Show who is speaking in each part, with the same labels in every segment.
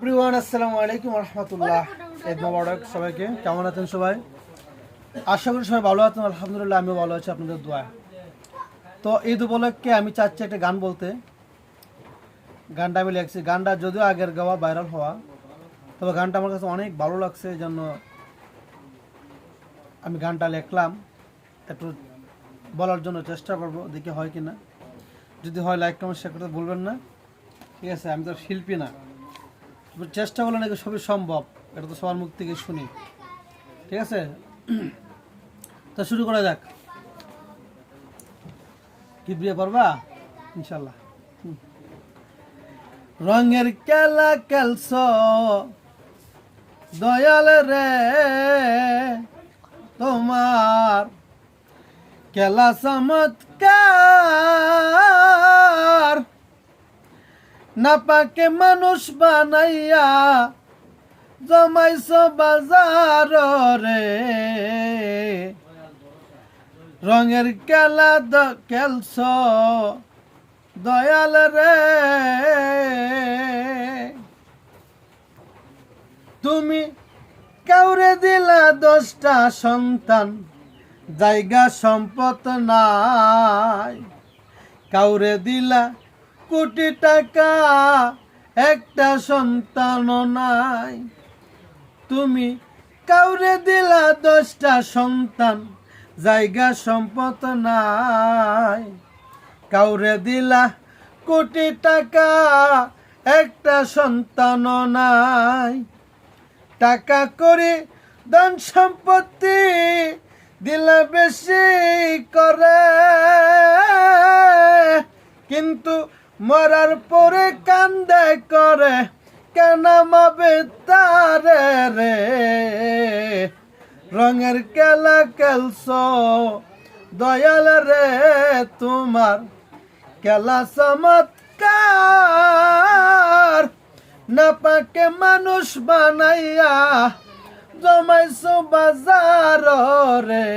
Speaker 1: প্রিয়ান আসসালামু আলাইকুম রহমতুল্লাহ। ঈদ মোবারক সবাইকে। কেমন আছেন সবাই? আশা করি সবাই ভালো আছেন। আলহামদুলিল্লাহ আমিও ভালো আছি আপনাদের দোয়ায়। তো ঈদ উপলক্ষে আমি চাচ্ছি একটা গান বলতে। গানটা আমি লিখছি, গানটা যদিও আগের গাওয়া ভাইরাল হওয়া, তবে গানটা আমার কাছে অনেক ভালো লাগছে, এই জন্য আমি গানটা লিখলাম। একটু বলার জন্য চেষ্টা করব, দেখি হয় কি না। যদি হয় লাইক কমেন্ট শেয়ার করতে ভুলবেন না, ঠিক আছে? আমি তো শিল্পী না, চেষ্টা করলে নাকি সবই সম্ভব, এটা তো সবার মুখ থেকে শুনি, ঠিক আছে? তো শুরু করা যাক। কি বিয়ে করবা? ইনশাল্লাহ। রঙের খেলা খেলছ দয়াল রে, তোমার খেলা চমৎকার, না পাকে মানুষ বানাইয়া জমাইছ বাজার রে। রঙের খেলা খেলছ দয়াল রে, তুমি কাউরে দিলা 10টা সন্তান, জায়গা সম্পদ নাই। কাউরে দিলা কোটি টাকা, একটা সন্তান নাই। তুমি কাউরে দিলা 10টা সন্তান, জায়গা সম্পদ নাই। কাউরে দিলা কোটি টাকা, একটা সন্তান নাই। টাকা করে ধন সম্পত্তি দিলা বেশি করে, কিন্তু মরার পরে কান্দে করে কেন মাবে তারে রে। রঙের খেলা খেলছ দয়াল রে, তোমার খেলা চমৎকার, না পাকে মানুষ বানাইয়া জমাইছ বাজার রে।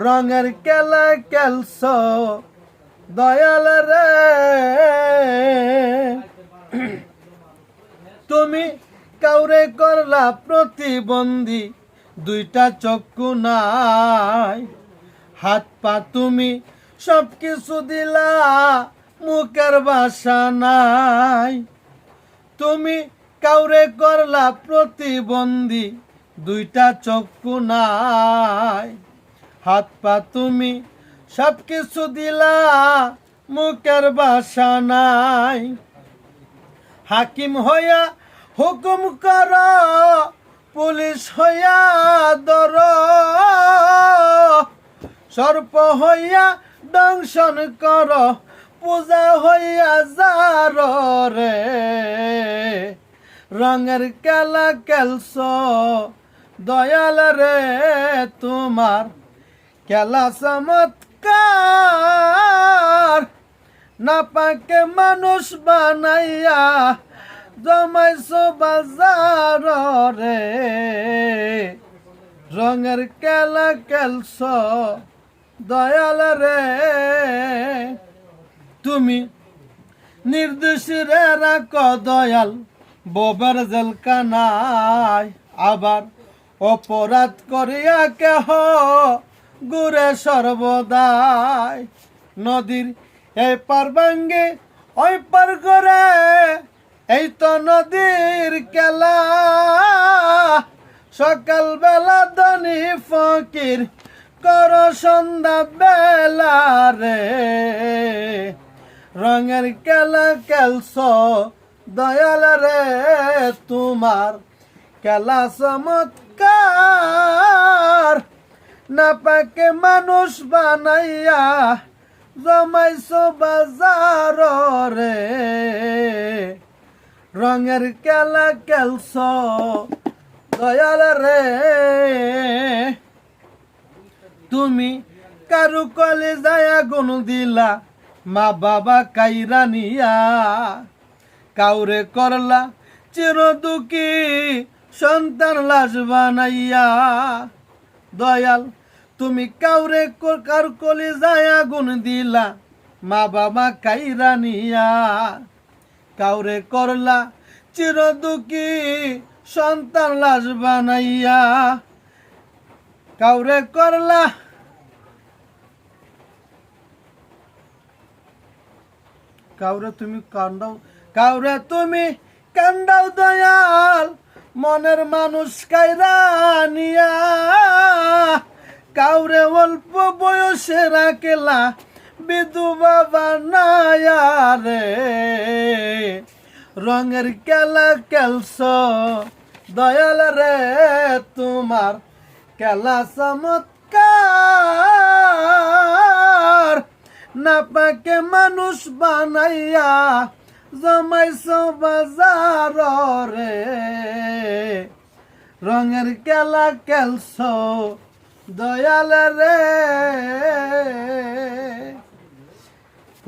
Speaker 1: রঙের খেলা খেলছ দয়াল রে, তুমি কাউরে করলা প্রতিবন্ধী, 2টা চক্ষু নাই। হাত পা তুমি সব কিছু দিলা, মুখের ভাষা নাই। তুমি কাউরে করলা প্রতিবন্ধী, 2টা চক্ষু নাই। হাত পা তুমি সব কিছু দিলা, মুখের ভাষা নাই। হাকিম হইয়া হুকুম কর, পুলিশ হইয়া দর, সর্প হইয়া দংশন কর, পূজা হইয়া যার রে। রঙের খেলা খেলছ দয়াল রে, তোমার খেলা চমৎকার, না পাকে মানুষ বানাইয়া জমাইছ বাজার রে। রঙের খেলা খেলছ দয়াল রে, তুমি নির্দোষীরে রাখ দয়াল, ববের জেলখানায়। আবার অপরাধ করিয়া কেহ ঘুরে সর্বদাই। নদীর এই পার ভাঙ্গে ওই পার করে, এই তো নদীর খেলা। সকাল বেলা ধনী ফকির কর সন্ধ্যা বেলা রে। রঙের খেলা খেলছ দয়াল রে, তোমার খেলা চমৎকার, না পাকে মানুষ বানাইয়া জমাইছ বাজার রে। রঙের খেলা খেলছ দয়াল রে, তুমি কারু কলে যায় আগুন দিলা, মা বাবা কাইরা নিয়া। কাউরে করলা চির দুঃখী, সন্তান লাশ বানাইয়া। দয়াল তুমি কাউরে কার কলে যায় আগুন দিলা, মা বাবা কাইরা নিয়া। কাউরে করলা চির দুঃখী সন্তান লাশ বানাইয়া কাউরে করলা কাউরে তুমি কান্দাও দয়াল মনের মানুষ কাইরা নিয়া কাউরে অল্প বয়সে রাখলা বিধবা বানায়া রে রঙের খেলা খেলছ দয়াল রে তোমার খেলা চমৎকার না পাকে মানুষ বানাইয়া জমাইছ বাজার রে রঙের খেলা খেলছ দয়াল রে।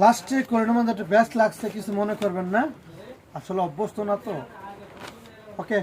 Speaker 1: লাস্টে কোরের মধ্যে একটা বেস্ট লাগছে, কিছু মনে করবেন না, আসলে অভ্যস্ত না তো। ওকে।